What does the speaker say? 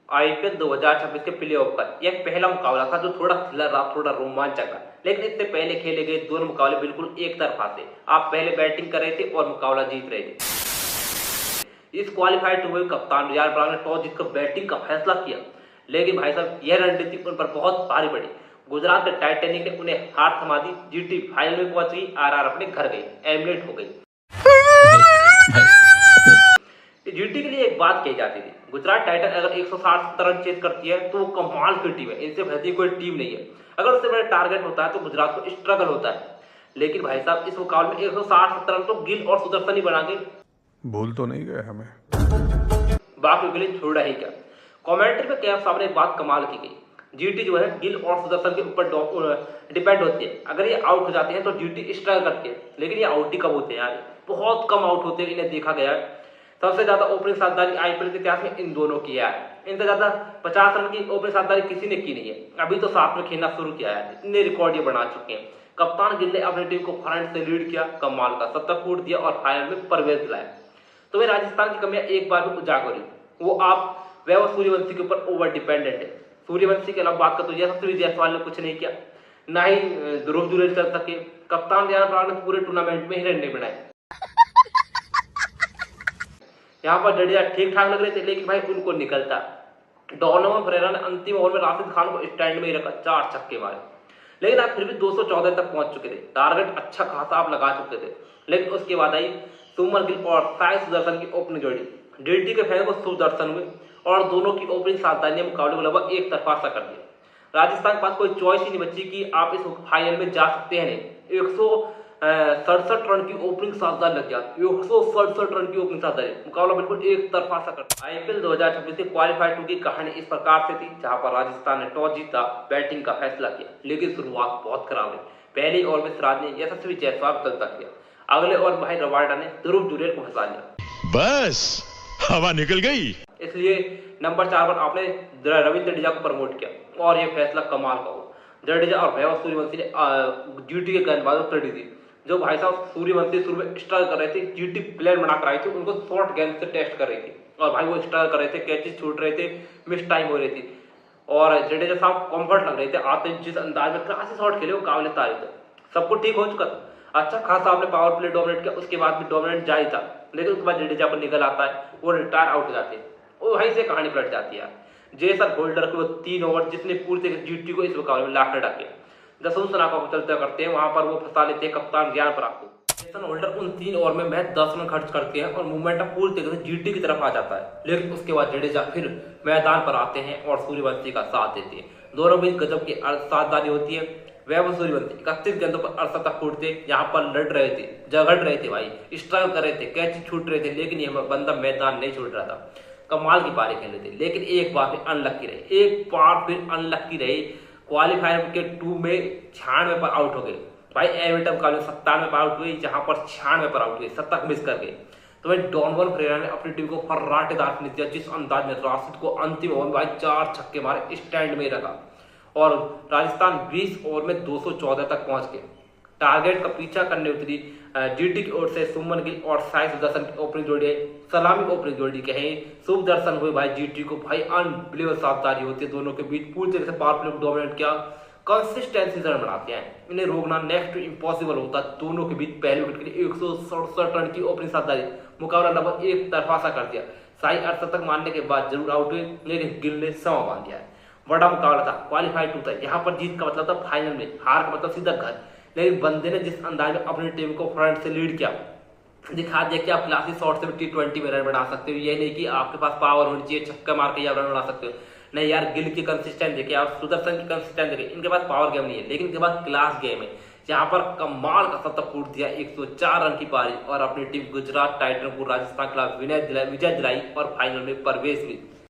IPL 2026 के playoff का यह पहला मुकाबला था जो थोड़ा थ्रिलर रहा, थोड़ा रोमांचक रहा। लेकिन इससे पहले खेले गए दोनों मुकाबले बिल्कुल एक तरफा थे। आप पहले बैटिंग कर रहे थे और मुकाबला जीत रहे थे। इस क्वालिफाइड टूर्नामेंट में कप्तान रियान पराग ने टॉस जीतकर बैटिंग का फैसला किया, लेकिन भाई साहब यह रणनीति उन पर बहुत भारी पड़ी। गुजरात के टाइटैनिक ने उन्हें हार थमा दी। जीटी फाइनल में पहुंच गई, आरआर अपने घर गई, एलिमिनेट हो गई। जीटी के लिए एक बात कही जाती थी, गुजरात टाइटन अगर 160 रन चेज करती है तो वो कमाल की टीम है, इनसे बेहतरीन कोई टीम नहीं है। अगर उससे बड़ा टारगेट होता है तो गुजरात को स्ट्रगल होता है। लेकिन भाई साहब इस मुकाबले में 160 रन तो गिल और सुदर्शन ही बना गए। भूल तो नहीं गए हमें, बाकी के लिए छोड़ा ही क्या। कमेंट्री में कैफ साहब ने एक बात कमाल की गई, जीटी जो है गिल और सुदर्शन के ऊपर डिपेंड होती है। अगर ये आउट हो जाते हैं तो जीटी स्ट्रगल करती है, लेकिन ये आउट ही कब होते हैं यार, बहुत कम आउट होते हैं। इन्हें देखा गया है सबसे ज्यादा ओपनिंग साझेदारी आईपीएल के इतिहास में इन दोनों की है। इनसे ज्यादा 50 रन की ओपनिंग साझेदारी किसी ने की नहीं है। अभी तो साथ में खेलना शुरू किया है, इतने रिकॉर्ड ये बना चुके हैं। कप्तान गिल ने अपनी टीम को फ्रंट से लीड किया, कमाल का शतक फूट दिया और फाइनल में प्रवेश दिलाया। तो वे राजस्थान की कमियां एक बार भी उजागर हुई, वो आप वैभव सूर्यवंशी के ऊपर ओवर डिपेंडेंट है। सूर्यवंशी के अलावा बात कर तो यशस्वी जायसवाल ने कुछ नहीं किया, ना ही ध्रुव जुरेल चल सके। कप्तान रियान पराग ने पूरे टूर्नामेंट में ही रन नहीं बनाए। यहाँ पर जडेजा ठीक ठाक लग रहे थे, लेकिन भाई उनको निकलता। डोनोवन फरेरा ने अंतिम ओवर में राशिद खान को स्टैंड में ही रखा, 4 छक्के मारे, लेकिन आप फिर भी 214 तक पहुंच चुके थे। टारगेट अच्छा खासा आप लगा चुके थे। लेकिन उसके बाद आई सुमन गिल और साई सुदर्शन की ओपनिंग जोड़ी। डीटी के फैन को शुभ दर्शन हुए और दोनों की ओपनिंग सावधानी ने मुकाबले को लगभग एक तरफा सा कर दिया। राजस्थान के पास कोई चॉइस ही नहीं बची कि आप इस फाइनल में जा सकते हैं नहीं। 167 रन की ओपनिंग साझेदारी लग गया, 167 रन की ओपनिंग साझेदारी, मुकाबला बिल्कुल एक तरफा सा कर। आईपीएल 2026 के क्वालिफाइड टू की कहानी इस प्रकार से थी, जहां पर राजस्थान ने टॉस जीता, बैटिंग का फैसला किया, लेकिन शुरुआत बहुत खराब हुई। पहले ओवर में सिराज ने यशस्वी जायसवाल को तक किया, अगले ओवर में भाई रबाडा ने ध्रुव जुरेल को फंसा लिया, बस हवा निकल गई। इसलिए नंबर 4 पर आपने रविंद्र जडेजा को प्रमोट किया और यह फैसला कमाल का हुआ। जडेजा और वैभव सूर्यवंशी ने जीटी के गेंदबाजों को दी थी। जो भाई साहब सूर्यवंशी शुरू में स्ट्रगल कर रहे थे, जीटी प्लान बनाकर आई थी, उनको शॉर्ट गेंद से टेस्ट कर रही थी और भाई वो स्ट्रगल कर रहे थे, कैचेस छूट रहे थे, मिस टाइम हो रही थी। और जडेजा साहब कंफर्ट लग रहे थे, आते जिस अंदाज में क्लासी शॉट खेले वो काबिल तारीफ थे। सब कुछ ठीक हो चुका था, अच्छा खासा आपने पावर प्ले डोमिनेट किया, उसके बाद भी डोमिनेट जारी था। लेकिन उसके बाद जडेजा पर निकल आता है, वो रिटायर आउट हो जाते हैं, वो वहीं से कहानी पलट जाती है। जेसन होल्डर के वो 3 ओवर जिसने पूरी जीटी को इस मुकाबले में लाकर डाके जसून सनाका को चलते करते हैं, वहां पर वो फंसा लेते हैं कप्तान रियान पराग को। जेसन होल्डर उन 3 ओवर में महज 10 रन खर्च करते हैं और मूवमेंट पूरी तरीके से जीटी की तरफ आ जाता है। लेकिन उसके बाद जडेजा फिर मैदान पर आते हैं और सूर्यवंशी का साथ देते हैं। दोनों बीच गजब की साझेदारी होती है। वैभव सूर्यवंशी 31 गेंदों पर 68 तक फूटते, यहाँ पर लड़ रहे थे, झगड़ रहे थे भाई, स्ट्रगल कर रहे थे, कैच छूट रहे थे, लेकिन ये बंदा मैदान नहीं छोड़ रहा था, कमाल की पारी खेल रहे थे। लेकिन एक बार फिर अनलक्की रहे, एक बार फिर अनलक्की रही। क्वालिफायर के 2 में 96 पर आउट हो गए भाई। एविटम मुकाबले 97 पर आउट हुई, जहां पर 96 पर आउट हुई, शतक मिस कर गए। तो भाई डोनोवन फरेरा ने अपनी टीम को फर्राटेदार फिनिश दिया, जिस अंदाज में राशिद को अंतिम ओवर में भाई 4 छक्के मारे, स्टैंड में रखा और राजस्थान 20 ओवर में 214 तक पहुंच गए। टारगेट का पीछा करने उतरी जीटी की ओर से सुमन गिल और साई सुदर्शन की ओपनिंग जोड़ी है, सलामी ओपनिंग जोड़ी कहें। शुभ दर्शन हुए भाई जीटी को, भाई अनबिलीवेबल साझेदारी होती है दोनों के बीच, पूरी तरह से पावर प्ले को डोमिनेट किया, कंसिस्टेंसी से रन बनाते हैं, इन्हें रोकना नेक्स्ट टू इम्पॉसिबल होता है। दोनों के बीच पहले विकेट के लिए 167 रन की ओपनिंग साझेदारी, मुकाबला लगभग एक तरफा सा कर दिया। साई 68 तक मारने के बाद जरूर आउट हुए, लेकिन गिल ने समा बांध दिया है। बड़ा मुकाबला था, क्वालिफाइड टू था, यहाँ पर जीत का मतलब था फाइनल में, हार का मतलब सीधा घर। लेकिन बंदे ने जिस अंदाज में अपनी टीम को फ्रंट से लीड किया, दिखा दिया कि आप क्लासी शॉट से भी T20 में रन बना सकते हो। ये नहीं कि आपके पास पावर होनी चाहिए, छक्का मार के या रन बना सकते हो। नहीं यार, गिल की कंसिस्टेंट देखिए, आप सुदर्शन की कंसिस्टेंट देखिए, इनके पास पावर गेम नहीं है, लेकिन इनके पास क्लास गेम है। यहाँ पर कमाल का शतक फूट दिया, 104 रन की पारी और अपनी टीम गुजरात टाइटन को राजस्थान के खिलाफ विजय दिलाई और फाइनल में प्रवेश भी।